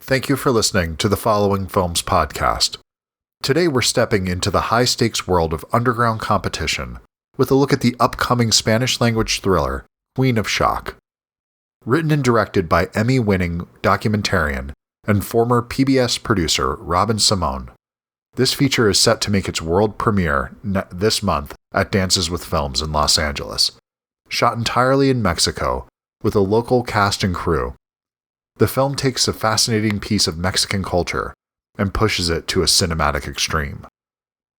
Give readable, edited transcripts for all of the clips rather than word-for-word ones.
Thank you for listening to the Following Films podcast. Today we're stepping into the high-stakes world of underground competition with a look at the upcoming Spanish-language thriller, Queen of Shock. Written and directed by Emmy-winning documentarian and former PBS producer Robyn Symon, this feature is set to make its world premiere this month at Dances with Films in Los Angeles. Shot entirely in Mexico, with a local cast and crew, the film takes a fascinating piece of Mexican culture and pushes it to a cinematic extreme.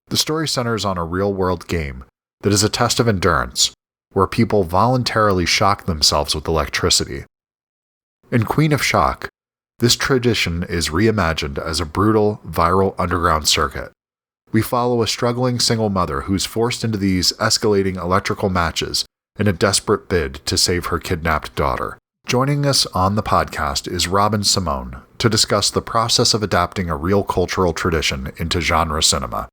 The story centers on a real-world game that is a test of endurance, where people voluntarily shock themselves with electricity. In Queen of Shock, this tradition is reimagined as a brutal, viral underground circuit. We follow a struggling single mother who's forced into these escalating electrical matches in a desperate bid to save her kidnapped daughter. Joining us on the podcast is Robyn Symon to discuss the process of adapting a real cultural tradition into genre cinema,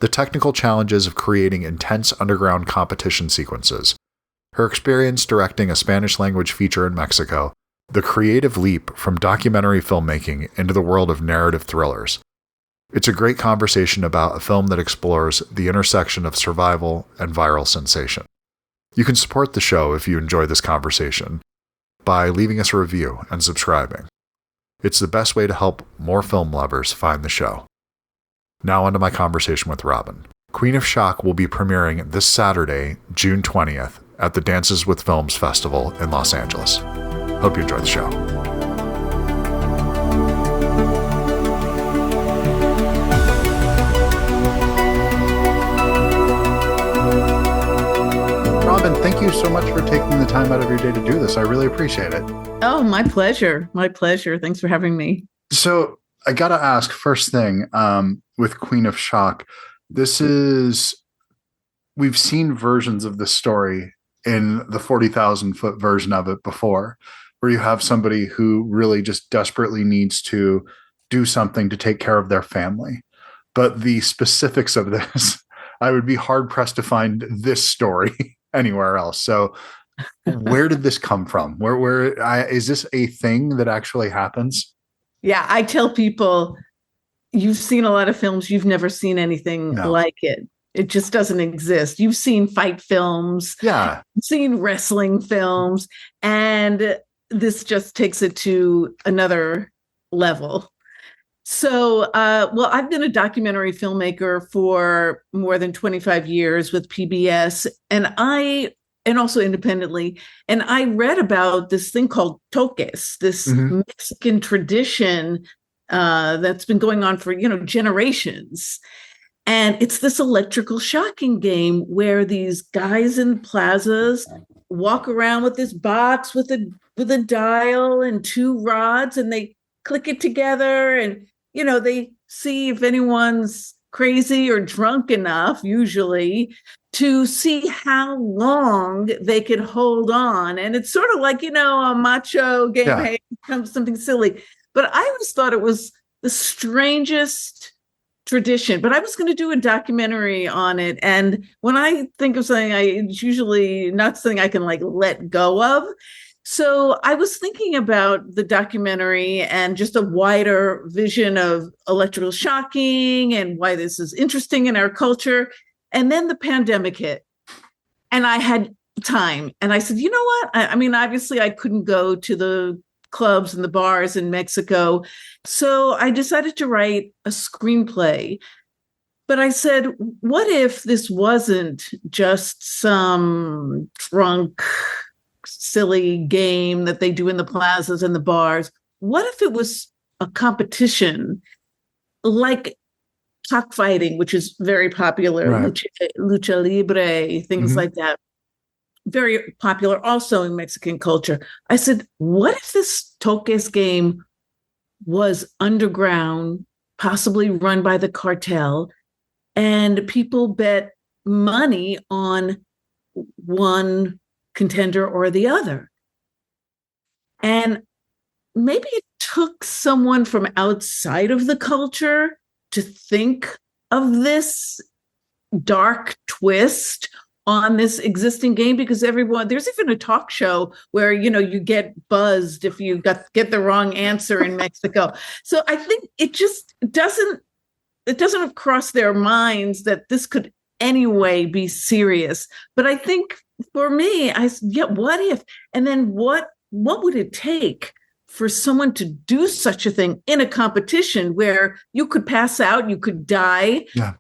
the technical challenges of creating intense underground competition sequences, her experience directing a Spanish-language feature in Mexico, the creative leap from documentary filmmaking into the world of narrative thrillers. It's a great conversation about a film that explores the intersection of survival and viral sensation. You can support the show if you enjoy this conversation by leaving us a review and subscribing. It's the best way to help more film lovers find the show. Now on to my conversation with Robyn. Queen of Shock will be premiering this Saturday, June 20th, at the Dances with Films Festival in Los Angeles. Hope you enjoy the show. Robyn, thank you so much for taking the time out of your day to do this. I really appreciate it. Oh, my pleasure. My pleasure. Thanks for having me. So I got to ask, first thing, with Queen of Shock, we've seen versions of this story in the 40,000 foot version of it before, where you have somebody who really just desperately needs to do something to take care of their family. But the specifics of this, I would be hard pressed to find this story anywhere else. So where did this come from? Is this a thing that actually happens? Yeah, I tell people, you've seen a lot of films, you've never seen anything like it. It just doesn't exist. You've seen fight films, you've seen wrestling films, and this just takes it to another level. So, I've been a documentary filmmaker for more than 25 years with PBS, and also independently. And I read about this thing called toques, this Mexican tradition that's been going on for, generations. And it's this electrical shocking game where these guys in plazas walk around with this box with a dial and two rods, and they click it together, and they see if anyone's crazy or drunk enough, usually, to see how long they could hold on. And it's sort of like, a macho game, hey, something silly. But I always thought it was the strangest tradition. But I was going to do a documentary on it. And when I think of something, it's usually not something I can let go of. So I was thinking about the documentary and just a wider vision of electrical shocking and why this is interesting in our culture. And then the pandemic hit and I had time. And I said, you know what? I mean, obviously I couldn't go to the clubs and the bars in Mexico. So I decided to write a screenplay. But I said, what if this wasn't just some drunk, silly game that they do in the plazas and the bars? What if it was a competition like cockfighting, which is very popular, lucha libre, things like that, very popular also in Mexican culture. I said, what if this toques game was underground, possibly run by the cartel, and people bet money on one contender or the other? And maybe it took someone from outside of the culture to think of this dark twist, on this existing game, because there's even a talk show where, you get buzzed if you get the wrong answer in Mexico. So I think it just doesn't cross their minds that this could anyway be serious. But I think for me, what if, and then what would it take for someone to do such a thing in a competition where you could pass out, you could die? Yeah.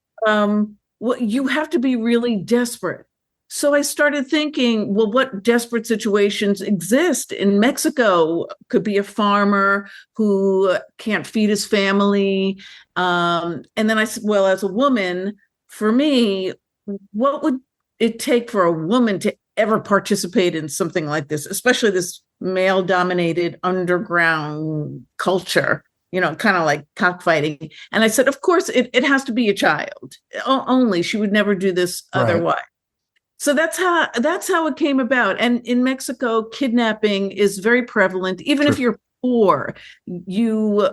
You have to be really desperate. So I started thinking, well, what desperate situations exist in Mexico? Could be a farmer who can't feed his family. And then I said, well, as a woman, for me, what would it take for a woman to ever participate in something like this, especially this male-dominated underground culture, kind of like cockfighting? And I said, of course, it has to be a child only. She would never do this otherwise. So that's how it came about. And in Mexico, kidnapping is very prevalent. Even if you're poor, your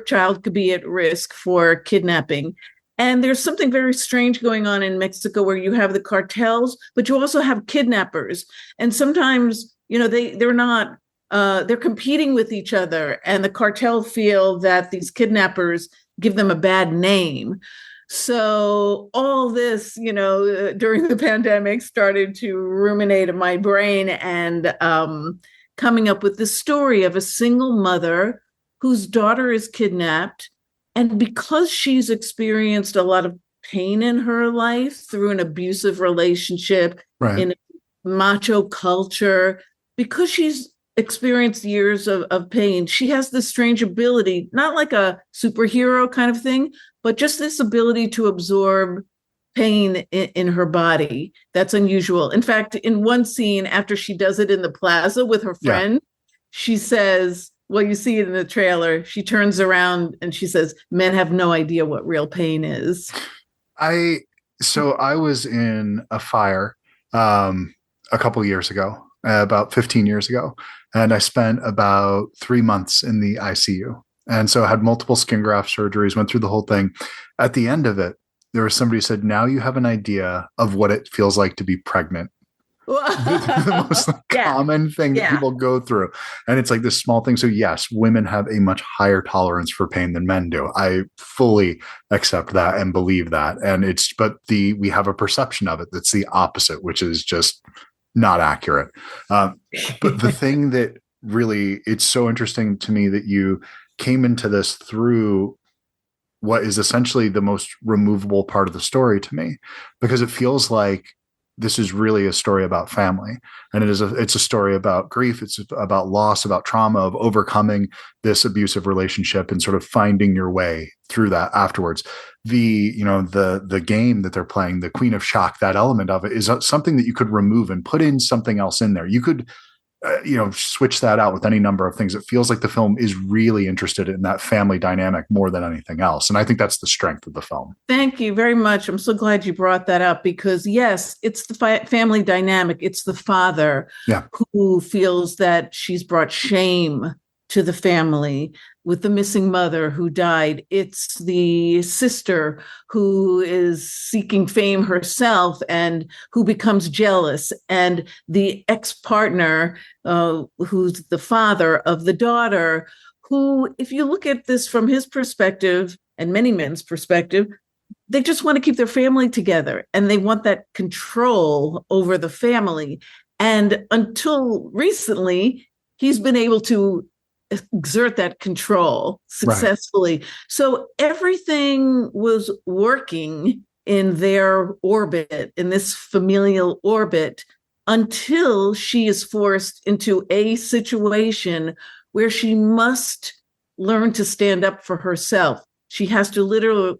child could be at risk for kidnapping. And there's something very strange going on in Mexico where you have the cartels, but you also have kidnappers. And sometimes, they're not, they're competing with each other, and the cartel feel that these kidnappers give them a bad name. So all this, during the pandemic, started to ruminate in my brain, and coming up with this story of a single mother whose daughter is kidnapped. And because she's experienced a lot of pain in her life through an abusive relationship in a macho culture, because she's experienced years of pain, she has this strange ability, not like a superhero kind of thing, but just this ability to absorb pain in her body. That's unusual. In fact, in one scene, after she does it in the plaza with her friend, she says, well, you see it in the trailer, she turns around and she says, men have no idea what real pain is. So I was in a fire a couple years ago, about 15 years ago, and I spent about 3 months in the ICU. And so I had multiple skin graft surgeries, went through the whole thing. At the end of it, there was somebody who said, now you have an idea of what it feels like to be pregnant. The most common thing that people go through. And it's like this small thing. So yes, women have a much higher tolerance for pain than men do. I fully accept that and believe that. And we have a perception of it that's the opposite, which is just not accurate. But the thing that really, it's so interesting to me that you came into this through what is essentially the most removable part of the story to me, because it feels like this is really a story about family, and it's a story about grief. It's about loss, about trauma, of overcoming this abusive relationship and sort of finding your way through that afterwards. The game that they're playing, the Queen of Shock, that element of it is something that you could remove and put in something else in there. You could switch that out with any number of things. It feels like the film is really interested in that family dynamic more than anything else. And I think that's the strength of the film. Thank you very much. I'm so glad you brought that up, because yes, it's the family dynamic. It's the father who feels that she's brought shame to the family with the missing mother who died. It's the sister who is seeking fame herself and who becomes jealous, and the ex-partner who's the father of the daughter, who, if you look at this from his perspective and many men's perspective, they just want to keep their family together, and they want that control over the family. And until recently, he's been able to exert that control successfully. Right. So everything was working in their orbit, in this familial orbit, until she is forced into a situation where she must learn to stand up for herself. She has to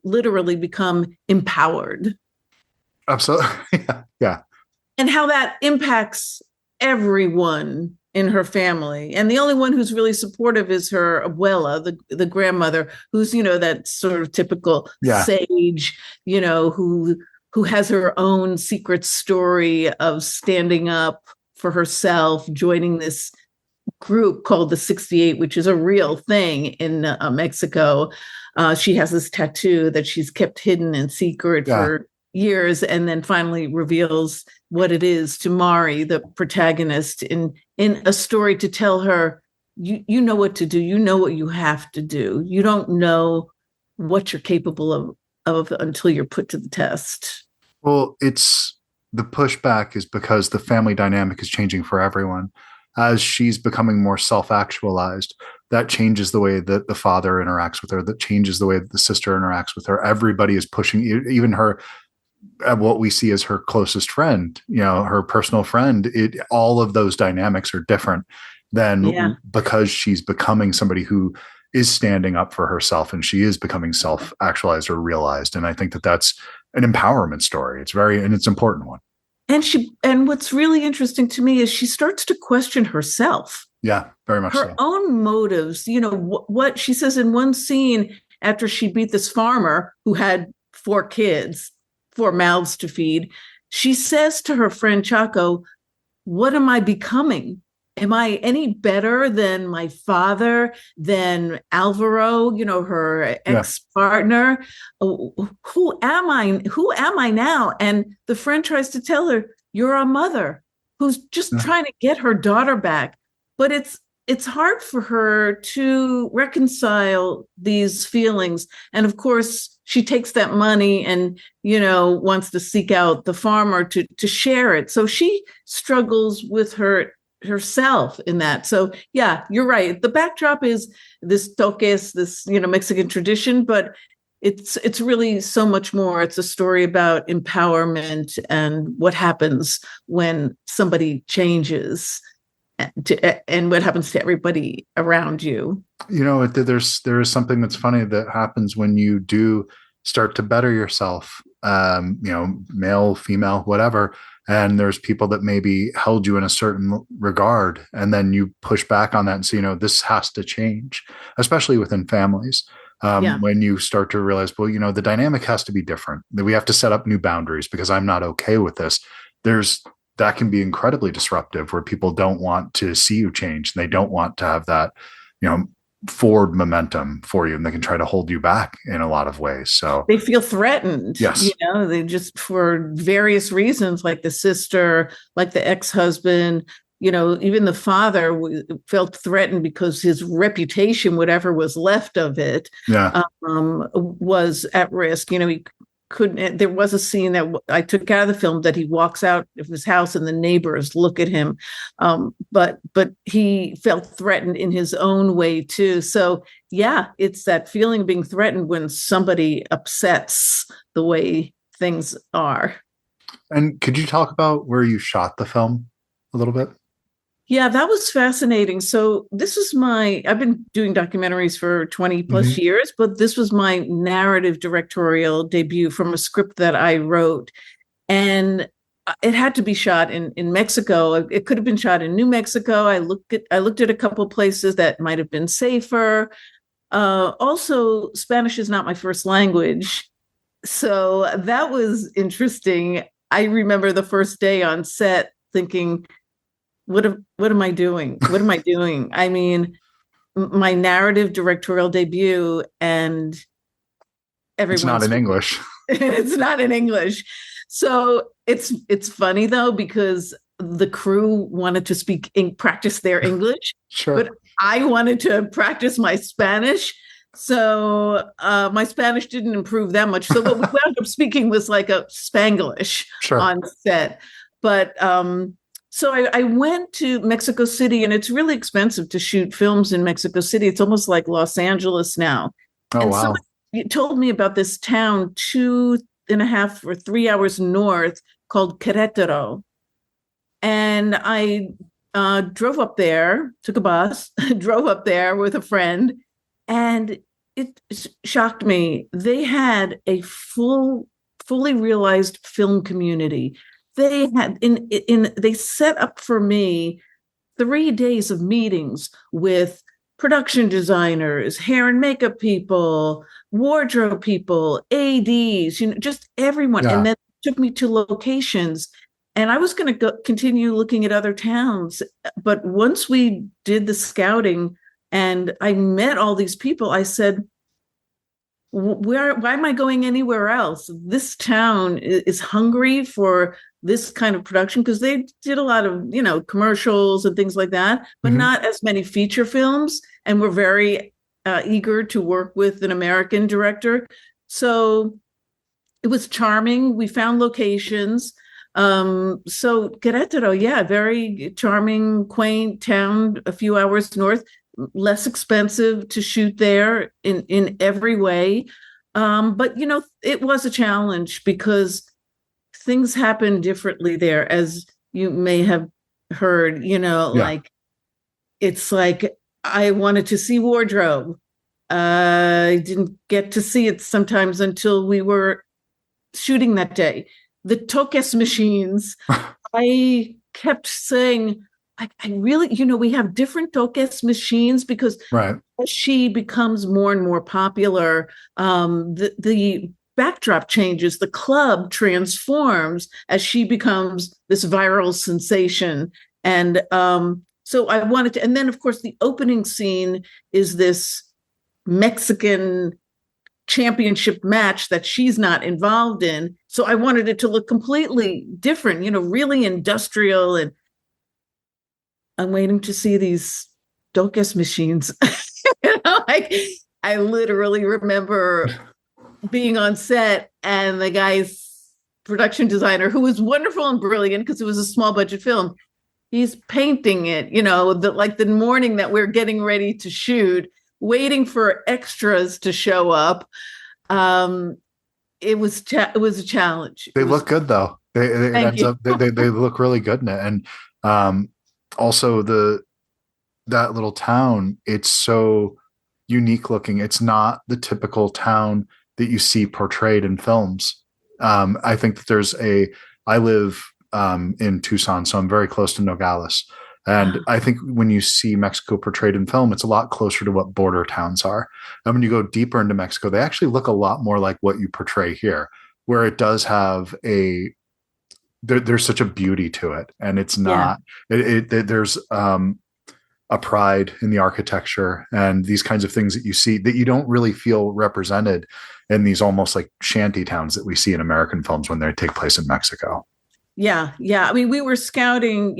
literally become empowered. Absolutely. Yeah. And how that impacts everyone in her family. And the only one who's really supportive is her abuela, the grandmother, who's, that sort of typical sage, who has her own secret story of standing up for herself, joining this group called the 68, which is a real thing in Mexico. She has this tattoo that she's kept hidden in secret for years, and then finally reveals what it is to Mari, the protagonist, in a story to tell her, you know what to do. You know what you have to do. You don't know what you're capable of until you're put to the test. Well, it's the pushback is because the family dynamic is changing for everyone. As she's becoming more self-actualized, that changes the way that the father interacts with her, that changes the way that the sister interacts with her. Everybody is pushing, even her, what we see as her closest friend, her personal friend. All of those dynamics are different than because she's becoming somebody who is standing up for herself and she is becoming self-actualized or realized. And I think that that's an empowerment story. It's an important one. And what's really interesting to me is she starts to question herself. Yeah, very much her so. own motives. What she says in one scene after she beat this farmer who had 4 kids, 4 mouths to feed, she says to her friend Chaco, what am I becoming? Am I any better than my father, than Alvaro, her ex-partner? Who am I? Who am I now? And the friend tries to tell her, you're a mother who's just trying to get her daughter back. But it's hard for her to reconcile these feelings. And of course, she takes that money and, wants to seek out the farmer to share it. So she struggles with herself in that. So yeah, you're right. The backdrop is this toques, this Mexican tradition, but it's really so much more. It's a story about empowerment and what happens when somebody changes, and what happens to everybody around you. There is something that's funny that happens when you do start to better yourself, male, female, whatever. And there's people that maybe held you in a certain regard, and then you push back on that and say, this has to change, especially within families. When you start to realize, well, the dynamic has to be different, that we have to set up new boundaries because I'm not okay with this. That can be incredibly disruptive, where people don't want to see you change. They don't want to have that, forward momentum for you, and they can try to hold you back in a lot of ways. So they feel threatened. Yes. They just, for various reasons, like the sister, like the ex-husband, even the father felt threatened because his reputation, whatever was left of it, was at risk. He couldn't. There was a scene that I took out of the film that he walks out of his house and the neighbors look at him, but he felt threatened in his own way too. So yeah, it's that feeling of being threatened when somebody upsets the way things are. And could you talk about where you shot the film a little bit? Yeah, that was fascinating. So this was I've been doing documentaries for 20 plus years, but this was my narrative directorial debut from a script that I wrote. And it had to be shot in Mexico. It could have been shot in New Mexico. I looked at a couple of places that might have been safer. Also, Spanish is not my first language. So that was interesting. I remember the first day on set thinking, what am I doing? What am I doing? I mean, my narrative directorial debut, and everyone's... It's not in English. It's not in English. So it's funny though, because the crew wanted to practice their English, Sure. But I wanted to practice my Spanish. So my Spanish didn't improve that much. So what we wound up speaking was like a Spanglish on set. But so I went to Mexico City, and it's really expensive to shoot films in Mexico City. It's almost like Los Angeles now. Oh, and wow. Somebody told me about this town 2.5 or 3 hours north called Querétaro. And I drove up there, took a bus, drove up there with a friend, and it shocked me. They had a fully realized film community. They had they set up for me 3 days of meetings with production designers, hair and makeup people, wardrobe people, ADs, just everyone. Yeah. And then took me to locations. And I was going to continue looking at other towns. But once we did the scouting and I met all these people, I said, why am I going anywhere else? This town is hungry for this kind of production because they did a lot of, commercials and things like that, but not as many feature films. And we're very eager to work with an American director. So it was charming. We found locations. So Querétaro, yeah, very charming, quaint town, a few hours north, less expensive to shoot there in every way. But it was a challenge because things happen differently there, as you may have heard, like it's like I wanted to see wardrobe. I didn't get to see it sometimes until we were shooting that day. The toques machines, I kept saying, I really, we have different toques machines because as she becomes more and more popular, the backdrop changes, the club transforms as she becomes this viral sensation. And so I wanted to, and then of course the opening scene is this Mexican championship match that she's not involved in. So I wanted it to look completely different, really industrial. And I'm waiting to see these toques machines. Like I literally remember being on set and the guy's production designer, who was wonderful and brilliant because it was a small budget film, he's painting it, the morning that we're getting ready to shoot, waiting for extras to show up. It was a challenge. They look good though. They look really good in it. And also that little town, it's so unique looking. It's not the typical town that you see portrayed in films. I think that I live in Tucson, so I'm very close to Nogales. And I think when you see Mexico portrayed in film, it's a lot closer to what border towns are. And when you go deeper into Mexico, they actually look a lot more like what you portray here, where it does have there's such a beauty to it. And it's not, there's a pride in the architecture and these kinds of things that you see that you don't really feel represented in these almost like shanty towns that we see in American films when they take place in Mexico. Yeah. I mean, we were scouting,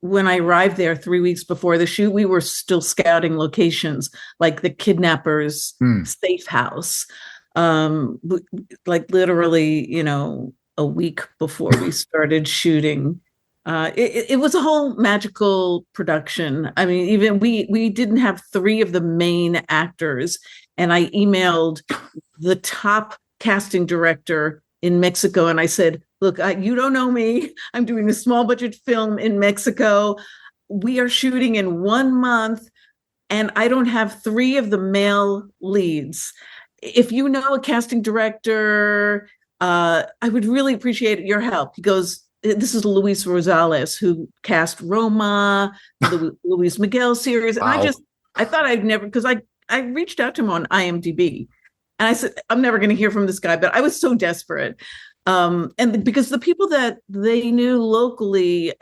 when I arrived there 3 weeks before the shoot, we were still scouting locations like the kidnappers' safe house. Like literally, a week before we started shooting. It was a whole magical production. I mean, even we didn't have 3 of the main actors, and I emailed the top casting director in Mexico, and I said, look, you don't know me. I'm doing a small budget film in Mexico. We are shooting in 1 month, and I don't have 3 of the male leads. If you know a casting director, I would really appreciate your help. He goes, this is Luis Rosales, who cast Roma, the Luis Miguel series. And wow. I thought I'd never, because I reached out to him on IMDb. And I said, I'm never going to hear from this guy, but I was so desperate. And because the people that they knew locally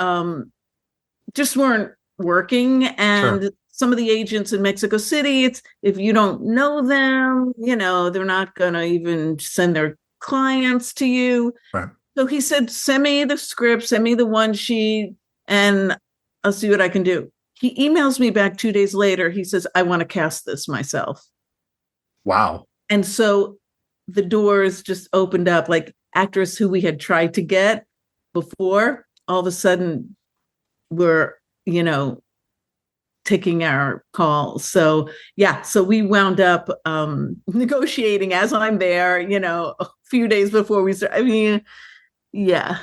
just weren't working. And some of the agents in Mexico City, it's if you don't know them, they're not going to even send their clients to you. Right. So he said, send me the script, send me the one sheet, and I'll see what I can do. He emails me back 2 days later. He says, I want to cast this myself. Wow. And so the doors just opened up, like actors who we had tried to get before, all of a sudden were, taking our calls. So we wound up negotiating as I'm there, a few days before we start. I mean, yeah.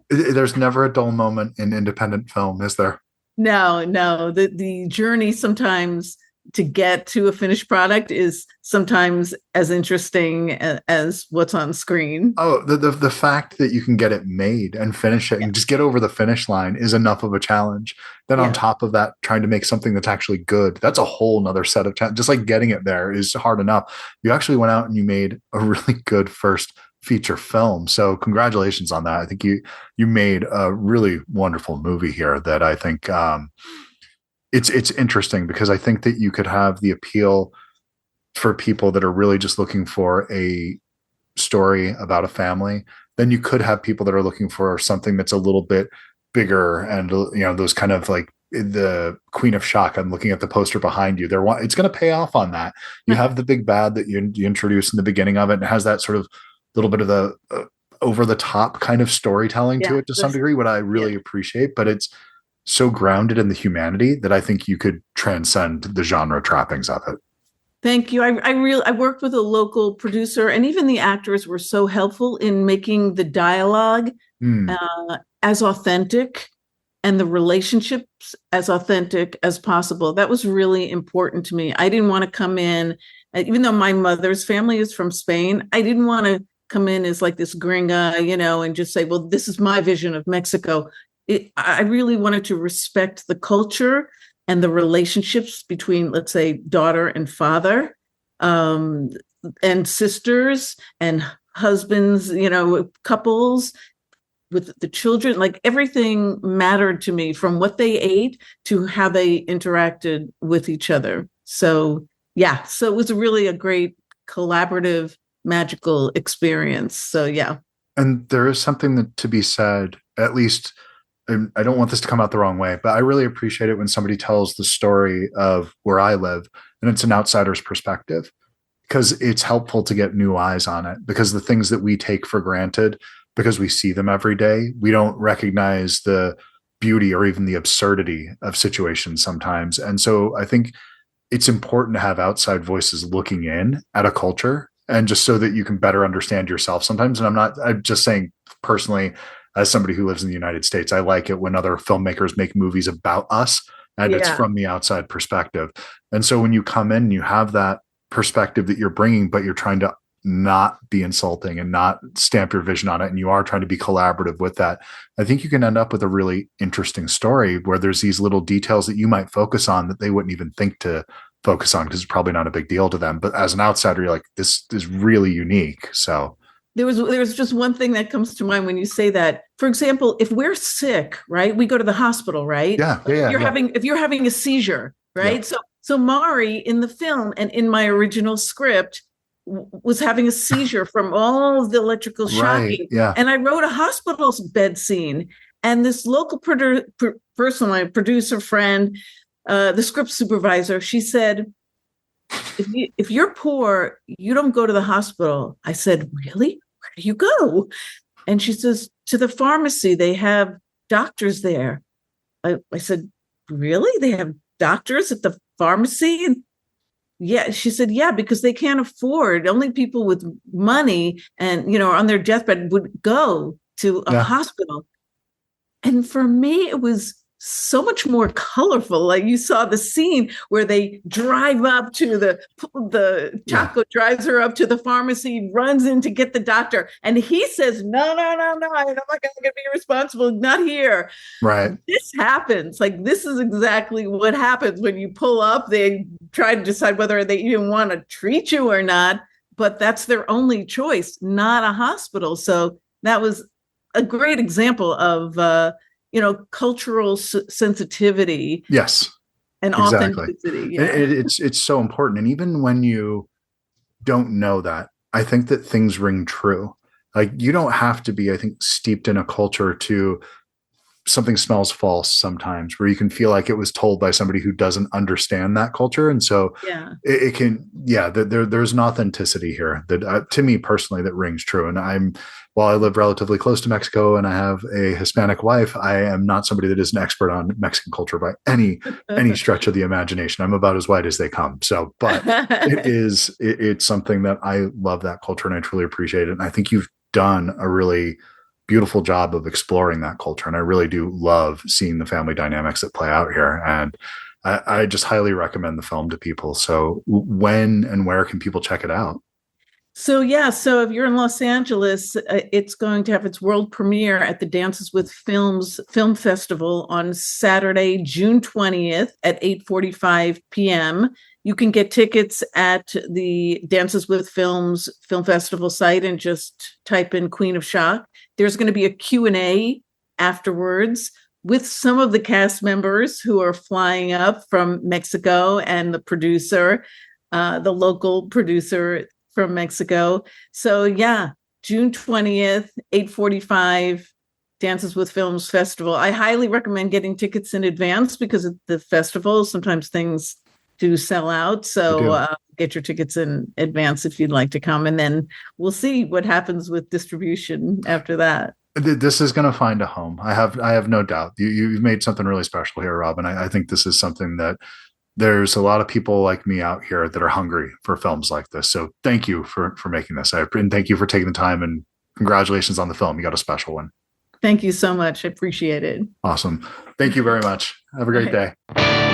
There's never a dull moment in independent film, is there? No. The journey sometimes to get to a finished product is sometimes as interesting as what's on screen. Oh, the fact that you can get it made and finish it and just get over the finish line is enough of a challenge. Then on top of that, trying to make something that's actually good, that's a whole nother set of challenges. Just like getting it there is hard enough. You actually went out and you made a really good first feature film. So congratulations on that. I think you made a really wonderful movie here that I think it's interesting because I think that you could have the appeal for people that are really just looking for a story about a family. Then you could have people that are looking for something that's a little bit bigger and, those kind of like the Queen of Shock. I'm looking at the poster behind you. It's going to pay off on that. You have the big bad that you introduce in the beginning of it, and it has that sort of little bit of the over the top kind of storytelling to it to some degree, what I really appreciate, but it's so grounded in the humanity that I think you could transcend the genre trappings of it. Thank you. I worked with a local producer, and even the actors were so helpful in making the dialogue as authentic and the relationships as authentic as possible. That was really important to me. I didn't want to come in, even though my mother's family is from Spain, I didn't want to come in as like this gringa, and just say, well, this is my vision of Mexico. I really wanted to respect the culture and the relationships between, let's say, daughter and father, and sisters and husbands, couples with the children. Like, everything mattered to me, from what they ate to how they interacted with each other. So it was really a great collaborative, magical experience. So and there is something to be said, at least, I don't want this to come out the wrong way, but I really appreciate it when somebody tells the story of where I live and it's an outsider's perspective, because it's helpful to get new eyes on it, because the things that we take for granted, because we see them every day, we don't recognize the beauty or even the absurdity of situations sometimes. And so I think it's important to have outside voices looking in at a culture, and just so that you can better understand yourself sometimes. And I'm just saying personally, as somebody who lives in the United States, I like it when other filmmakers make movies about us, and it's from the outside perspective. And so when you come in and you have that perspective that you're bringing, but you're trying to not be insulting and not stamp your vision on it, and you are trying to be collaborative with that, I think you can end up with a really interesting story where there's these little details that you might focus on that they wouldn't even think to focus on, because it's probably not a big deal to them. But as an outsider, you're like, this is really unique. So there was just one thing that comes to mind when you say that. For example, if we're sick, right, we go to the hospital, right? If you're having a seizure, right? So Mari in the film and in my original script was having a seizure from all of the electrical shocking. And I wrote a hospital bed scene, and this local person, my producer friend, the script supervisor, she said, if you're poor, you don't go to the hospital. I said, really? Where do you go? And she says, to the pharmacy. They have doctors there. I said, really? They have doctors at the pharmacy? And she said, yeah, because they can't afford. Only people with money and, on their deathbed would go to a hospital. And for me, it was so much more colorful. Like, you saw the scene where they drive up to the Taco drives her up to the pharmacy, runs in to get the doctor. And he says, no, I'm not going to be responsible. Not here. Right. This happens. Like, this is exactly what happens when you pull up. They try to decide whether they even want to treat you or not, but that's their only choice, not a hospital. So that was a great example of, cultural sensitivity. Yes. And exactly. authenticity. It's so important. And even when you don't know that, I think that things ring true. Like, you don't have to be, I think, steeped in a culture to something smells false sometimes, where you can feel like it was told by somebody who doesn't understand that culture. And so it can, there's an authenticity here that to me personally, that rings true. And while I live relatively close to Mexico and I have a Hispanic wife, I am not somebody that is an expert on Mexican culture by any stretch of the imagination. I'm about as white as they come. So, but it's something that I love, that culture, and I truly appreciate it. And I think you've done a really beautiful job of exploring that culture. And I really do love seeing the family dynamics that play out here. And I just highly recommend the film to people. So when and where can people check it out? So if you're in Los Angeles, it's going to have its world premiere at the Dances with Films Film Festival on Saturday, June 20th at 8:45 p.m. You can get tickets at the Dances with Films Film Festival site and just type in Queen of Shock. There's going to be a Q&A afterwards with some of the cast members who are flying up from Mexico and the producer. the local producer from Mexico. So yeah, June 20th, 8:45, Dances with Films Festival. I highly recommend getting tickets in advance because of the festival. Sometimes things do sell out. So get your tickets in advance if you'd like to come. And then we'll see what happens with distribution after that. This is going to find a home. I have no doubt. You've made something really special here, Robyn. I think this is something that there's a lot of people like me out here that are hungry for films like this. So thank you for making this. And thank you for taking the time, and congratulations on the film. You got a special one. Thank you so much. I appreciate it. Awesome. Thank you very much. Have a great day.